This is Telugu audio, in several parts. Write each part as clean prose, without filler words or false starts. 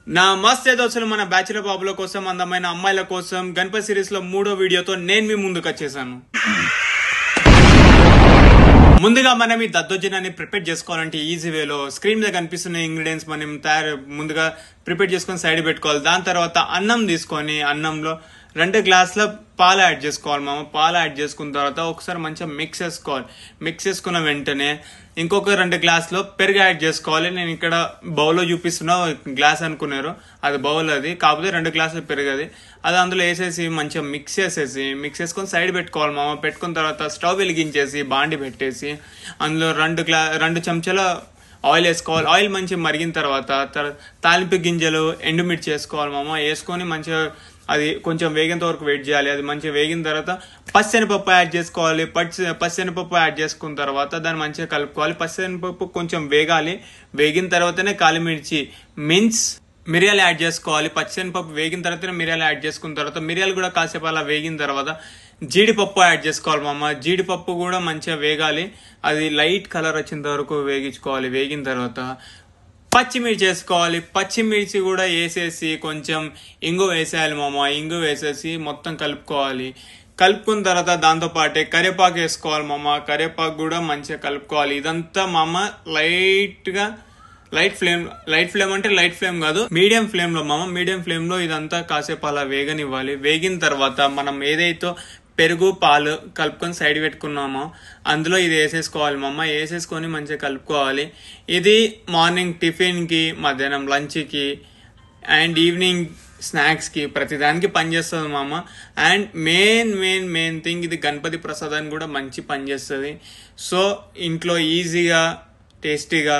నా మస్త్ దోస్తులు మన బ్యాచిలర్ బాబుల కోసం అందమైన అమ్మాయిల కోసం గణపతి సిరీస్ లో 3వ వీడియోతో నేను మీ ముందుకు వచ్చేసాను. ముందుగా మనం ఈ దద్దోజనాన్ని ప్రిపేర్ చేసుకోవాలంటే ఈజీ వేలో స్క్రీన్ మీద కనిపిస్తున్న ఇంగ్రీడియంట్స్ మనం ముందుగా ప్రిపేర్ చేసుకొని సైడ్ పెట్టుకోవాలి. దాని తర్వాత అన్నం తీసుకొని అన్నంలో 2 గ్లాసుల పాలు యాడ్ చేసుకోవాలి మామ. పాలు యాడ్ చేసుకున్న తర్వాత ఒకసారి మంచిగా మిక్స్ చేసుకోవాలి. మిక్స్ చేసుకున్న వెంటనే ఇంకొక 2 గ్లాసులు పెరుగు యాడ్ చేసుకోవాలి. నేను ఇక్కడ బౌల్లో చూపిస్తున్నా, గ్లాస్ అనుకున్నారు, అది బౌల్, అది కాకపోతే 2 గ్లాసులు పెరుగు అది అందులో వేసేసి మంచిగా మిక్స్ చేసుకొని సైడ్ పెట్టుకోవాలి మామ. పెట్టుకున్న తర్వాత స్టవ్ వెలిగించేసి బాండి పెట్టేసి అందులో 2 చెంచాల ఆయిల్ వేసుకోవాలి. ఆయిల్ మంచిగా మరిగిన తర్వాత తాలింపు గింజలు ఎండుమిర్చి వేసుకోవాలి మామ. వేసుకొని మంచిగా అది కొంచెం వేగేంత వరకు వెయిట్ చేయాలి. అది మంచిగా వేగిన తర్వాత పచ్చెనపప్పు యాడ్ చేసుకోవాలి. పచ్చెనపప్పు యాడ్ చేసుకున్న తర్వాత దాన్ని మంచిగా కలుపుకోవాలి. పచ్చెనపప్పు కొంచెం వేగాలి. వేగిన తర్వాతనే కాలిమిర్చి మిరియాలు యాడ్ చేసుకోవాలి. పచ్చెనపప్పు వేగిన తర్వాతనే మిరియాలు యాడ్ చేసుకున్న తర్వాత మిరియాలు కూడా కాసేపు అలా వేగిన తర్వాత జీడిపప్పు యాడ్ చేసుకోవాలి మామ. జీడిపప్పు కూడా మంచిగా వేగాలి. అది లైట్ కలర్ వచ్చేంత వరకు వేగించుకోవాలి. వేగిన తర్వాత పచ్చిమిర్చి వేసుకోవాలి. పచ్చిమిర్చి కూడా వేసేసి కొంచెం ఇంగు వేసేయాలి మామ. ఇంగు వేసేసి మొత్తం కలుపుకోవాలి. కలుపుకున్న తర్వాత దాంతో పాటే కరివేపాకు వేసుకోవాలి మామ. కరివేపాకు కూడా మంచిగా కలుపుకోవాలి. ఇదంతా మామ లైట్ ఫ్లేమ్ అంటే లైట్ ఫ్లేమ్ కాదు, మీడియం ఫ్లేమ్ లో మామ. మీడియం ఫ్లేమ్ లో ఇదంతా కాసేపు అలా వేగనివ్వాలి. వేగిన తర్వాత మనం ఏదైతే పెరుగు పాలు కలుపుకొని సైడ్ పెట్టుకున్నామో అందులో ఇది వేసేసుకోవాలి మామ. వేసేసుకొని మంచిగా కలుపుకోవాలి. ఇది మార్నింగ్ టిఫిన్కి, మధ్యాహ్నం లంచ్కి అండ్ ఈవినింగ్ స్నాక్స్కి ప్రతిదానికి పనిచేస్తుంది మామ. అండ్ మెయిన్ థింగ్, ఇది గణపతి ప్రసాదానికి కూడా మంచి పనిచేస్తుంది. సో ఇంట్లో ఈజీగా టేస్టీగా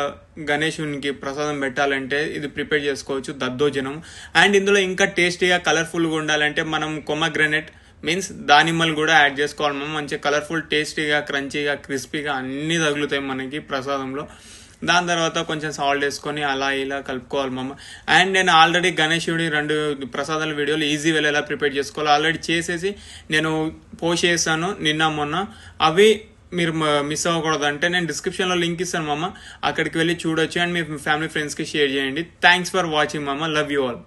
గణేశునికి ప్రసాదం పెట్టాలంటే ఇది ప్రిపేర్ చేసుకోవచ్చు, దద్దోజనం. అండ్ ఇందులో ఇంకా టేస్టీగా కలర్ఫుల్గా ఉండాలంటే మనం పొమగ్రనేట్ మీన్స్ దానిమ్మలు కూడా యాడ్ చేసుకోవాలి మనం. మంచిగా కలర్ఫుల్, టేస్టీగా, క్రంచీగా, క్రిస్పీగా అన్ని తగులుతాయి మనకి ప్రసాదంలో. దాని తర్వాత కొంచెం సాల్ట్ వేసుకొని అలా ఇలా కలుపుకోవాలి మామ. అండ్ నేను ఆల్రెడీ గణేశుడి 2 ప్రసాదాల వీడియోలు ఈజీ వేలో ఎలా ప్రిపేర్ చేసుకోవాలి ఆల్రెడీ చేసేసి నేను పోస్ట్ చేశాను నిన్న మొన్న. అవి మీరు మిస్ అవ్వకూడదు అంటే నేను డిస్క్రిప్షన్లో లింక్ ఇస్తాను మామ, అక్కడికి వెళ్ళి చూడొచ్చు. అండ్ మీ ఫ్యామిలీ ఫ్రెండ్స్కి షేర్ చేయండి. థ్యాంక్స్ ఫర్ వాచింగ్ మామ. Love you all.